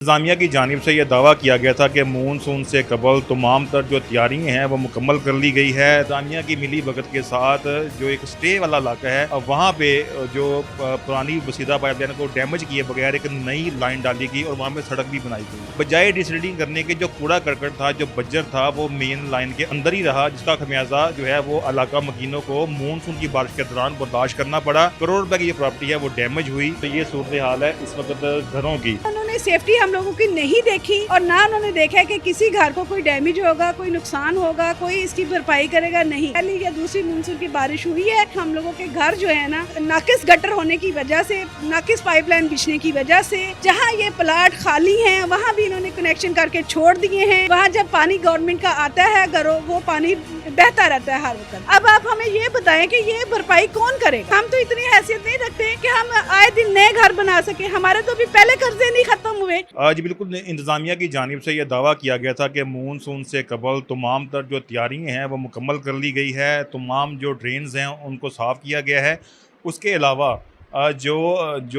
इंतज़ामिया की जानिब से यह दावा किया गया था कि मानसून से कबल तमाम तर जो तैयारियाँ हैं वो मुकम्मल कर ली गई है। इंतज़ामिया की मिली भगत के साथ जो एक स्टे वाला इलाका है, वहाँ पे जो पुरानी वसीदा पाइपलाइन को डैमेज किए बगैर एक नई लाइन डाली गई और वहाँ पे सड़क भी बनाई गई। बजाय डिसल्टिंग करने के जो कूड़ा करकट था, जो बज्जर था, वो मेन लाइन के अंदर ही रहा, जिसका खमियाजा जो है वो इलाका मकीनों को मानसून की बारिश के दौरान बर्दाश्त करना पड़ा। करोड़ रुपए की ये प्रॉपर्टी है वो डैमेज हुई। तो ये सूरत हाल है इस वक्त घरों की। उन्होंने सेफ्टी हम लोगों की नहीं देखी और ना उन्होंने देखा कि किसी घर को कोई डैमेज होगा, कोई नुकसान होगा, कोई इसकी भरपाई करेगा। नहीं, पहली या दूसरी मानसून की बारिश हुई है, हम लोगों के घर जो है ना नाकिस गटर होने की वजह से, नाकिस पाइपलाइन बिछने की वजह से, जहाँ ये प्लाट खाली हैं वहाँ भी इन्होंने कनेक्शन करके छोड़ दिए हैं। वहाँ जब पानी गवर्नमेंट का आता है घरों, वो पानी बहता रहता है हर वक्त। अब आप हमें ये बताएं कि ये भरपाई कौन करेगा? हम तो इतनी हैसियत नहीं रखते कि हम आए दिन नए घर बना सके। हमारे तो भी पहले कर्जे नहीं खत्म हुए। आज बिल्कुल इंतज़ामिया की जानिब से यह दावा किया गया था कि मानसून से कबल तमाम तर जो तैयारियाँ हैं वो मुकम्मल कर ली गई है। तमाम जो ड्रेन्स हैं उनको साफ़ किया गया है। उसके अलावा जो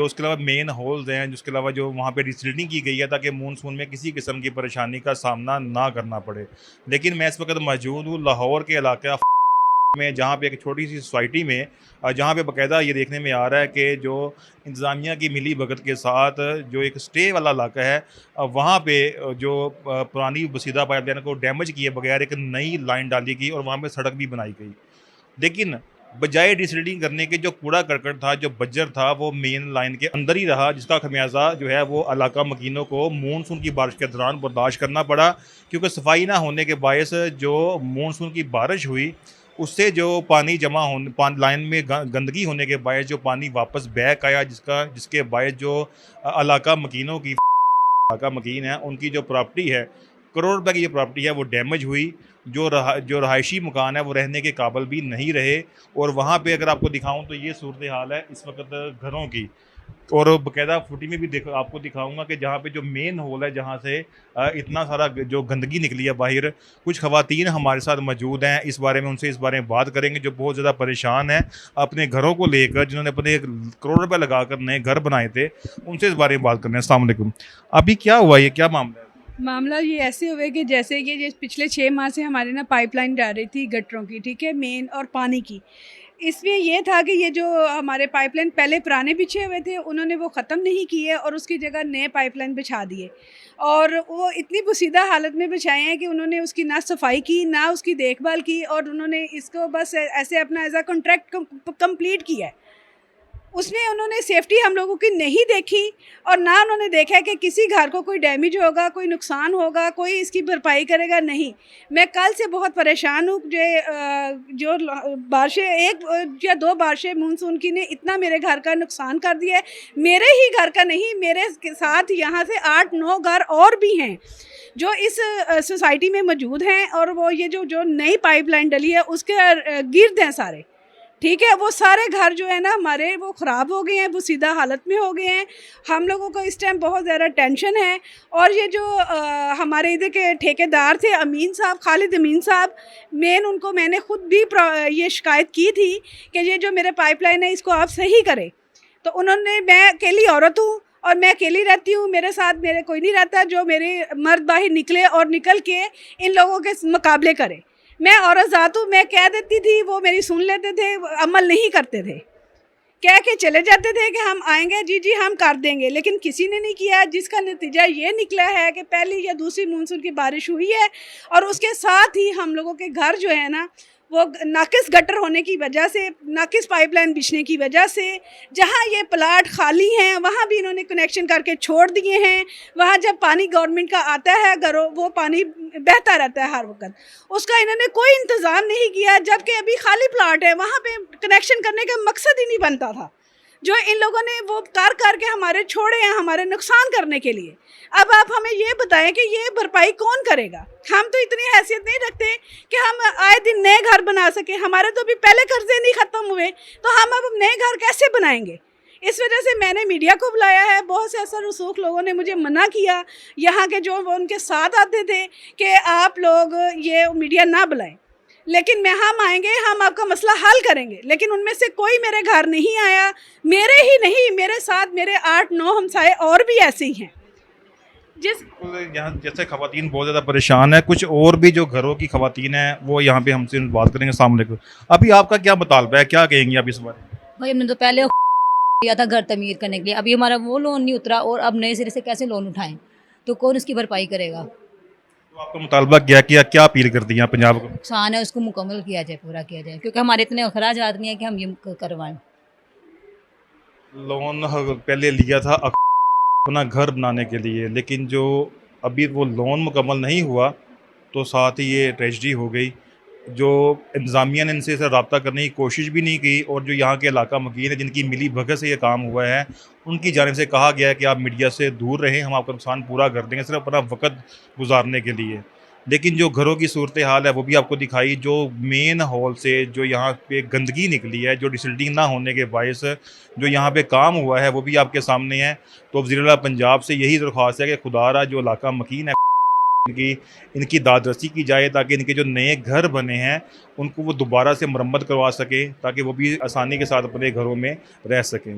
उसके अलावा मेन होल्स हैं, जिसके अलावा जो वहाँ पे रिसील्डिंग की गई है ताकि मानसून में किसी किस्म की परेशानी का सामना ना करना पड़े। लेकिन मैं इस वक्त मौजूद हूँ लाहौर के इलाका में, जहाँ पे एक छोटी सी सोसाइटी में, जहाँ पे बाकायदा ये देखने में आ रहा है कि जो इंतज़ामिया की मिली भगत के साथ जो एक स्टे वाला इलाका है, वहाँ पे जो पुरानी वसीदा पाइपलाइन को डैमेज किए बगैर एक नई लाइन डाली गई और वहाँ पे सड़क भी बनाई गई। लेकिन बजाय डिसल्टिंग करने के जो कूड़ा करकट था, जो बज्जर था, वो मेन लाइन के अंदर ही रहा, जिसका खमियाजा जो है वो इलाका मकीनों को मानसून की बारिश के दौरान बर्दाश्त करना पड़ा। क्योंकि सफाई ना होने के बायस जो मानसून की बारिश हुई, उससे जो पानी जमा होने लाइन में गंदगी होने के बायस जो पानी वापस बैक आया, जिसके बायस जो इलाका मकीनों की इलाका मकीन है उनकी जो प्रॉपर्टी है, करोड़ रुपए की ये प्रॉपर्टी है वो डैमेज हुई। जो रहायशी मकान है वो रहने के काबिल भी नहीं रहे। और वहाँ पे अगर आपको दिखाऊं तो ये सूरत हाल है इस वक्त घरों की। और बाकायदा फुटी में भी आपको दिखाऊंगा कि जहाँ पे जो मेन होल है, जहाँ से इतना सारा जो गंदगी निकली है बाहर। कुछ ख़वातीन हमारे साथ मौजूद हैं, इस बारे में उनसे इस बारे में बात करेंगे, जो बहुत ज़्यादा परेशान हैं अपने घरों को लेकर, जिन्होंने अपने करोड़ रुपए लगाकर नए घर बनाए थे। उनसे इस बारे में बात करने हैं। अस्सलाम वालेकुम। अभी क्या हुआ, ये क्या मामला है? मामला ये ऐसे हुए कि जैसे ये पिछले 6 माह से हमारे ना पाइपलाइन जा रही थी गटरों की, ठीक है, मेन और पानी की। इसमें ये था कि ये जो हमारे पाइपलाइन पहले पुराने बिछे हुए थे, उन्होंने वो ख़त्म नहीं किए और उसकी जगह नए पाइपलाइन बिछा दिए। और वो इतनी पोशीदा हालत में बिछाए हैं कि उन्होंने उसकी ना सफाई की, ना उसकी देखभाल की, और उन्होंने इसको बस ऐसे अपना एज अ कॉन्ट्रैक्ट कंप्लीट किया है। उसमें उन्होंने सेफ्टी हम लोगों की नहीं देखी और ना उन्होंने देखा कि किसी घर को कोई डैमेज होगा, कोई नुकसान होगा, कोई इसकी भरपाई करेगा। नहीं, मैं कल से बहुत परेशान हूँ। जो बारिशें, एक या दो बारिशें मानसून की ने इतना मेरे घर का नुकसान कर दिया है। मेरे ही घर का नहीं, मेरे साथ यहाँ से 8-9 घर और भी हैं जो इस सोसाइटी में मौजूद हैं, और वो ये जो नई पाइपलाइन डली है उसके गिर्द हैं सारे, ठीक है। वो सारे घर जो है ना हमारे, वो ख़राब हो गए हैं, वो सीधा हालत में हो गए हैं। हम लोगों को इस टाइम बहुत ज़्यादा टेंशन है। और ये जो हमारे इधर के ठेकेदार थे, अमीन साहब, खालिद अमीन साहब, उनको मैंने ख़ुद भी ये शिकायत की थी कि ये जो मेरे पाइपलाइन है इसको आप सही करें। तो उन्होंने, मैं अकेली औरत हूँ और मैं अकेली रहती हूँ, मेरे साथ मेरे कोई नहीं रहता जो मेरे मर्द बाहर निकले और निकल के इन लोगों के मुकाबले करे। मैं औरत ज़ात हूँ, मैं कह देती थी, वो मेरी सुन लेते थे, अमल नहीं करते थे, कह के चले जाते थे कि हम आएंगे, जी जी हम कर देंगे, लेकिन किसी ने नहीं किया। जिसका नतीजा ये निकला है कि पहली या दूसरी मानसून की बारिश हुई है और उसके साथ ही हम लोगों के घर जो है ना वो नाकिस गटर होने की वजह से, नाकिस पाइपलाइन बिछने की वजह से, जहाँ ये प्लाट खाली हैं वहाँ भी इन्होंने कनेक्शन करके छोड़ दिए हैं। वहाँ जब पानी गवर्नमेंट का आता है घरों, वो पानी बहता रहता है हर वक्त। उसका इन्होंने कोई इंतज़ाम नहीं किया, जबकि अभी खाली प्लाट है, वहाँ पे कनेक्शन करने का मकसद ही नहीं बनता था। जो इन लोगों ने वो कर करके हमारे छोड़े हैं, हमारे नुकसान करने के लिए। अब आप हमें ये बताएं कि ये भरपाई कौन करेगा? हम तो इतनी हैसियत नहीं रखते कि हम आए दिन नए घर बना सके। हमारे तो भी पहले कर्जे नहीं ख़त्म हुए, तो हम अब नए घर कैसे बनाएंगे? इस वजह से मैंने मीडिया को बुलाया है। बहुत से असर रसूख लोगों ने मुझे मना किया, यहाँ के जो वो उनके साथ आते थे, कि आप लोग ये मीडिया ना बुलाएं। लेकिन हम आएंगे, हम आपका मसला हल करेंगे। लेकिन उनमें से कोई मेरे घर नहीं आया। मेरे ही नहीं, मेरे साथ मेरे 8-9 हमसाए और भी ऐसे ही हैं। जिस यहाँ जैसे खवातीन बहुत ज़्यादा परेशान है, कुछ और भी जो घरों की खवातीन हैं वो यहाँ पे हमसे बात करेंगे। अस्सलाम वालेकुम। अभी आपका क्या मुतालबा है, क्या कहेंगी आप इस बारे में? भाई हमने तो पहले लिया था घर तमीर करने के लिए, अभी हमारा वो लोन नहीं उतरा और अब नए सिरे से कैसे लोन उठाएं, तो कौन इसकी भरपाई करेगा। तो आपका मुतालबा क्या अपील कर दी है पंजाब को? नुकसान है उसको मुकम्मल किया जाए, पूरा किया जाए, क्योंकि हमारे इतने अखराज नहीं है कि हम ये करवाएं। लोन पहले लिया था अपना घर बनाने के लिए, लेकिन जो अभी वो लोन मुकम्मल नहीं हुआ तो साथ ही ये ट्रेजडी हो गई। जो इंतज़ामिया ने इनसे रब्ता करने की कोशिश भी नहीं की, और जो यहाँ के इलाका मकीन है जिनकी मिली भगत से ये काम हुआ है, उनकी जानिब से कहा गया है कि आप मीडिया से दूर रहें, हम आपका नुकसान पूरा कर देंगे सिर्फ अपना वक़्त गुजारने के लिए। लेकिन जो घरों की सूरत हाल है वो भी आपको दिखाई, जो मेन हॉल से जो यहाँ पे गंदगी निकली है, जो डिसल्टिंग ना होने के बायस जो यहाँ पे काम हुआ है वो भी आपके सामने है। तो वज़ीर-ए-आला पंजाब से यही दरख्वास्त है कि खुदारा जो इलाका मकीन है इनकी दादरसी की जाए, ताकि इनके जो नए घर बने हैं उनको वो दोबारा से मरम्मत करवा सकें, ताकि वो भी आसानी के साथ अपने घरों में रह सकें।